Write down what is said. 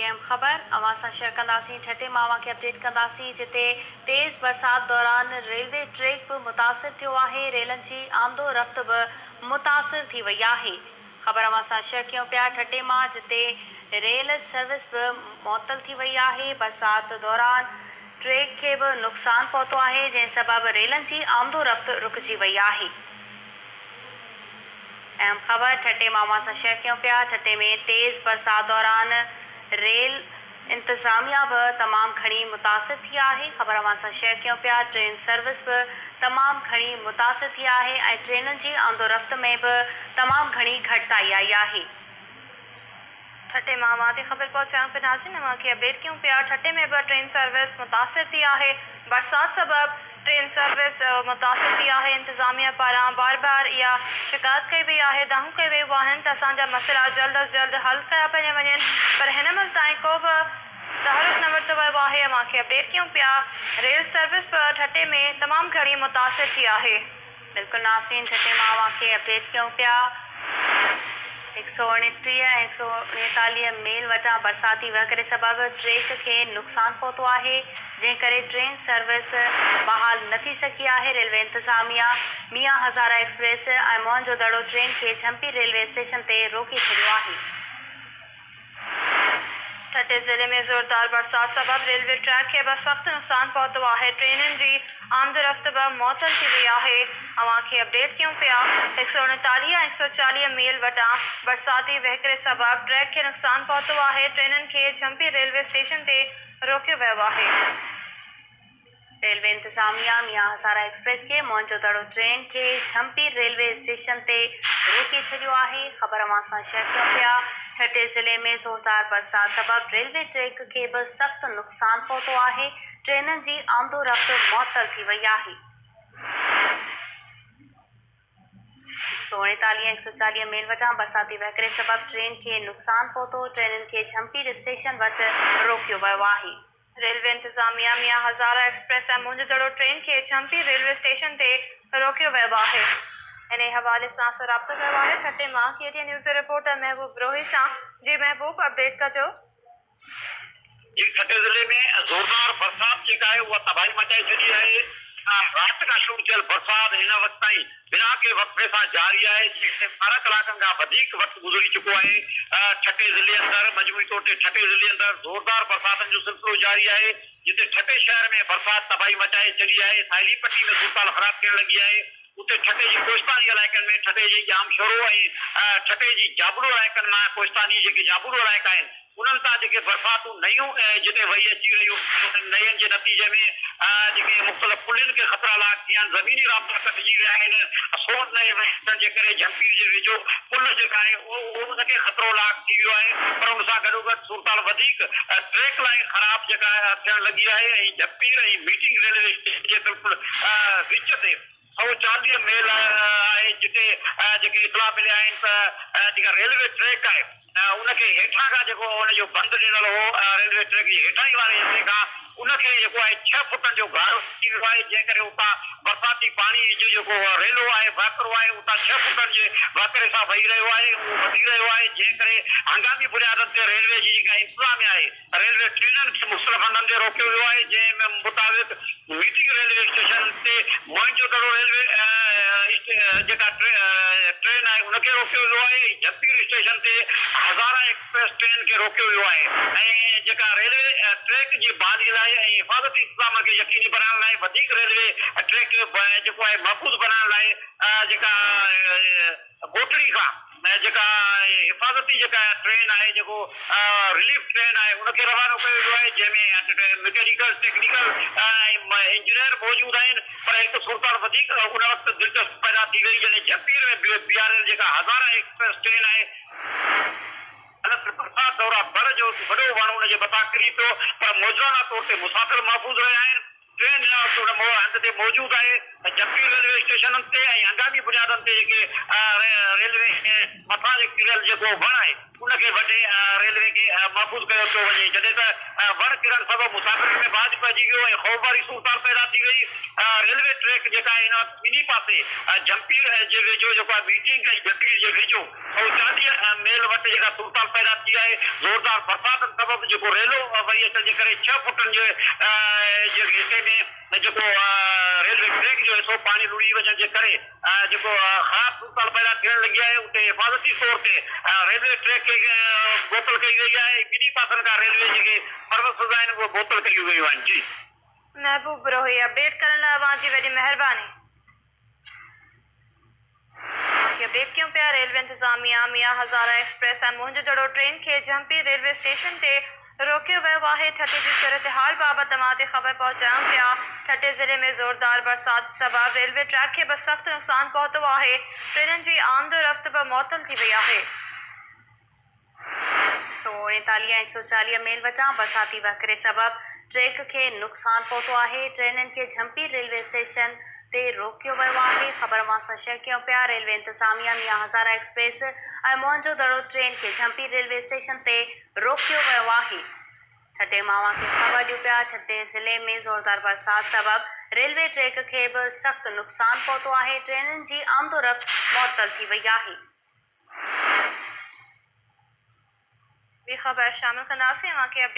अहम ख़बर अवां सां शेयर कंदासीं। ठटे मां अवां खे अपडेट कंदासीं जिते तेज़ बरसात दौरान रेलवे ट्रैक बि मुतासिर थियो आहे। रेलनि जी आमदो रफ़्त बि मुतासिर थी वई आहे। ख़बर अवां सां शेयर कयूं पिया ठटे मां जिते रेल सर्विस बि मुअतल थी वई आहे। बरसात दौरान ट्रैक खे बि नुक़सान पहुतो आहे जंहिं सबबि रेलनि जी आमदो रफ़्त रुकिजी वई आहे। अहम ख़बर ठटे मां सां शेयर कयूं पिया। ठटे में तेज़ बरसात दौरान रेल इंतज़ामिया बि तमामु घणी मुतासिर थी आहे। ख़बर अवां सां शेयर कयूं पिया। ट्रेन सर्विस बि तमामु घणी मुतासिर थी आहे ऐं ट्रेनुनि जी आमदो रफ़्त में बि तमामु घणी घटिताई आई आहे। ठटे मां अवां ते ख़बर पहुचायूं पिया नाज़रीन, अवां खे अपडेट कयूं पिया। ठटे में बि ट्रेन सर्विस मुतासिर थी आहे। बरसात सबबि ट्रेन सर्विस मुतासिर थी आहे। इंतज़ामिया पारां बार बार इहा शिकायत कई वई आहे, दाहूं कई वयूं आहिनि त असांजा मसइला जल्द अज़ जल्द हल कया पिया वञनि, पर हिन महिल ताईं को बि तहरुक न वरितो वियो आहे। अवां खे अपडेट कयूं पिया। रेल सर्विस बि ठटे में तमामु घणी मुतासिर थी आहे। बिल्कुलु नाज़रीन, ठटे मां अवां खे अपडेट कयूं पिया। 129 ऐं 149 मेल वटां बरसाती वहकिरे सबबि ट्रैक खे नुक़सान पहुतो आहे जंहिं करे ट्रेन सर्विस बहाल न थी सघी आहे। रेलवे इंतज़ामिया मियां हज़ारा एक्सप्रेस ऐं मोहन जो दड़ो ट्रेन खे झंपी रेलवे स्टेशन ते रोके छॾियो आहे। ठटे ज़िले में ज़ोरदार बरसात सबबि रेलवे ट्रैक खे बि सख़्तु नुक़सान पहुतो आहे। ट्रेनुनि जी आमद रफ़्त बि मुअतल थी वई आहे। अवां खे अपडेट कयूं पिया। 139 ऐं 140 मील वटां बरसाती वहकिरे सबबि ट्रैक खे नुक़सान पहुतो आहे। ट्रेनुनि खे झंपी रेलवे स्टेशन ते रोकियो वियो आहे। रेलवे इंतज़ामिया मियां हज़ारा एक्सप्रेस खे मोहन जो दड़ो ट्रेन खे झंपी रेलवे स्टेशन ते रोके छॾियो आहे। ख़बर अवां सां शेयर कयूं पिया। ठटे ज़िले में ज़ोरदार बरसात सबबि रेलवे ट्रैक खे बि सख़्तु नुक़सान पहुतो आहे। ट्रेनुनि जी आमदो रफ़्त मुअतल थी वई आहे। 139 140 मेल वटां बरसाती वहकिरे सबबि ट्रेन खे नुक़सान पहुतो। ट्रेनुनि खे झंपी स्टेशन वटि रोकियो वियो आहे। रेलवे इंतज़ामिया मियां हज़ारा एक्सप्रेस ऐं मोहन जो दड़ो ट्रेन खे झंपी रेलवे स्टेशन ते रोकियो वियो आहे। इन हवाले सां असां राब्तो कयो आहे ठटे मां KTN न्यूज़ जो रिपोर्टर महबूब रोही सां। जी महबूब, अपडेट कजो। ठटे ज़िले में ज़ोरदार बरसात जेका आहे उहा तबाही मचाए छॾी आहे। राति खां शुरू थियल बरसात हिन वक़्त ताईं बिना के वक़्फ़े सां जारी आहे। 12 कलाकनि खां वधीक वक़्तु गुज़री चुको आहे। ठटे ज़िले अंदरि मजमूई तौर ते ठटे ज़िले अंदरि ज़ोरदार बरसातनि जो सिलसिलो जारी आहे। जिते ठटे शहर में बरसात तबाही मचाए छॾी आहे। साहिली पट्टी में सूरताल ख़राब थियण लॻी आहे। उते ठटे जी कोस्तानी इलाइक़नि में ठटे जी जाम शोरो ऐं ठटे जी जाबलू इलाइक़नि मां कोस्तानी जेके जाबलू इलाइक़ा आहिनि उन्हनि तां जेके बरसातूं नयूं जिते वही अची रहियूं नयनि जे नतीजे में जेके मुख़्तलिफ़ पुलियुनि खे ख़तरा लाॻ थिया आहिनि। ज़मीनी राब्ता कटिजी विया आहिनि। सोन नए जे करे झंपीर जे वेझो पुल जेका आहे उनखे ख़तरो लाॻ थी वियो आहे। पर उन सां गॾोगॾु सूरताल वधीक ट्रैक लाइन ख़राब जेका थियण लॻी आहे ऐं झंपीर ऐं मीटिंग रेलवे स्टेशन जे बिल्कुलु विच ते 140 मेल आहे जिते जेके इतला मिलिया आहिनि त जेका रेलवे ट्रैक आहे उनखे हेठां खां जेको उनजो बंदि ॾिनल हो रेलवे ट्रैक जे हेठां ई वारे हिसे खां उनखे जेको आहे 6 फुटनि जो गारो थी वियो आहे। जंहिं करे उतां बरसाती पाणी जो जेको रेलो आहे वाकिरो आहे उतां 6 फुटनि जे वाकिरे सां वही रहियो आहे, उहो वधी रहियो आहे। जंहिं करे हंगामी बुनियादनि ते रेलवे जी जेका इंतज़ामिया आहे रेलवे ट्रेनुनि खे मुख़्तलिफ़ हंधनि ते रोकियो वियो आहे। जंहिं मुताबिक़ मीटिंग रेलवे स्टेशन ते मोहन जो दड़ो रेलवे जेका ट्रेन आहे उनखे रोकियो वियो आहे। झंपीर स्टेशन ते हज़ारा एक्सप्रेस ट्रेन खे रोकियो वियो आहे। ऐं जेका रेलवे ट्रैक जी बहाली लाइ ऐं हिफ़ाज़ती इंतज़ाम खे यकीनी बनाइण लाइ वधीक रेलवे ट्रैक जेको आहे महफ़ूज़ बनाइण लाइ जेका कोटड़ी खां जेका हिफ़ाज़ती जेका ट्रेन आहे जेको रिलीफ ट्रेन आहे उनखे रवानो कयो वियो आहे। जंहिंमें मैकेनिकल टेक्निकल इंजीनियर मौजूदु आहिनि। पर हिकु सूरताल वधीक उन वक़्तु दिलचस्पी पैदा थी वई जॾहिं झंपीर में BRL जेका हज़ारा एक्सप्रेस ट्रेन आहे दौरा बड़ जो वॾो वण हुनजे मथां किरी पियो। पर मौजूदाना तौर ते मुसाफ़िर महफ़ूज़ रहिया आहिनि। ट्रेन हंध ते मौजूदु आहे। झंपीर रेलवे स्टेशननि ते ऐं हंगामी बुनियादनि ते जेके रेलवे मथां जे किरियल जेको वण आहे उनखे वॾे रेलवे खे महफ़ूज़ कयो पियो वञे, जॾहिं त वण किरण सबबि मुसाफ़िरनि में बाज पइजी वियो ऐं ख़ौफ़ वारी सूरत पैदा थी वई। रेलवे ट्रैक जेका आहे हिन ॿिन्ही पासे जमपीर जे वेझो जेको आहे मीटिंग ऐं जमपीर जे वेझो ऐं चालीह मेल वटि जेका सूरत पैदा थी आहे। ज़ोरदार बरसातनि सबबि जेको रेलो वही अचण जे करे 6 फुटनि जे हिसे में जेको रेलवे ट्रैक जो हिसो पाणी रुड़ी वञण जे करे जेको ख़राब सूरत पैदा थियण लॻी आहे। उते हिफ़ाज़ती तौर ते रेलवे ट्रैक खे बोतल कई वई आहे। ॿिन्ही पासनि खां रेलवे जेके सर्विसिस आहिनि उहे बोतल कयूं वयूं आहिनि। जी महबूब रोही अपडेट करण लाइ अवां जी वॾी महिरबानी। अपडेट कयूं पिया रेलवे इंतज़ामिया मियां हज़ारा एक्सप्रेस ऐं मुंहिंजो दड़ो ट्रेन खे जमपी रेलवे स्टेशन ते रोकियो वियो आहे। ठटे जी सूरत हाल बाबति तव्हां ते ख़बर पहुचायूं पिया। ठटे ज़िले में ज़ोरदार बरसात सबबि रेलवे ट्रैक खे बि सख़्तु नुक़सानु पहुतो आहे। ट्रेननि जी आमद रफ़्त बि मुअतल थी वई आहे। 139 ऐं 140 मेल वटां बरसाती वहकिरे सबबि ट्रैक खे नुक़सानु पहुतो आहे। ट्रेननि खे झम्पी रेलवे स्टेशन ते रोकियो वियो आहे। ख़बर मां सां शेयर कयूं पिया रेलवे इंतज़ामिया मियां हज़ारा एक्सप्रेस ऐं मुंहिंजो दड़ो ट्रेन खे झम्पी रेलवे स्टेशन ते रोकियो वियो आहे। ठटे मावा खे ख़बर ॾियूं पिया ठटे ज़िले में ज़ोरदार बरसात सबबि रेलवे ट्रैक खे बि सख़्तु नुक़सानु पहुतो आहे। ट्रेननि जी आमदो रफ़्त मुअतल थी वई आहे। ॿी ख़बर शामिल कंदासीं अवां खे।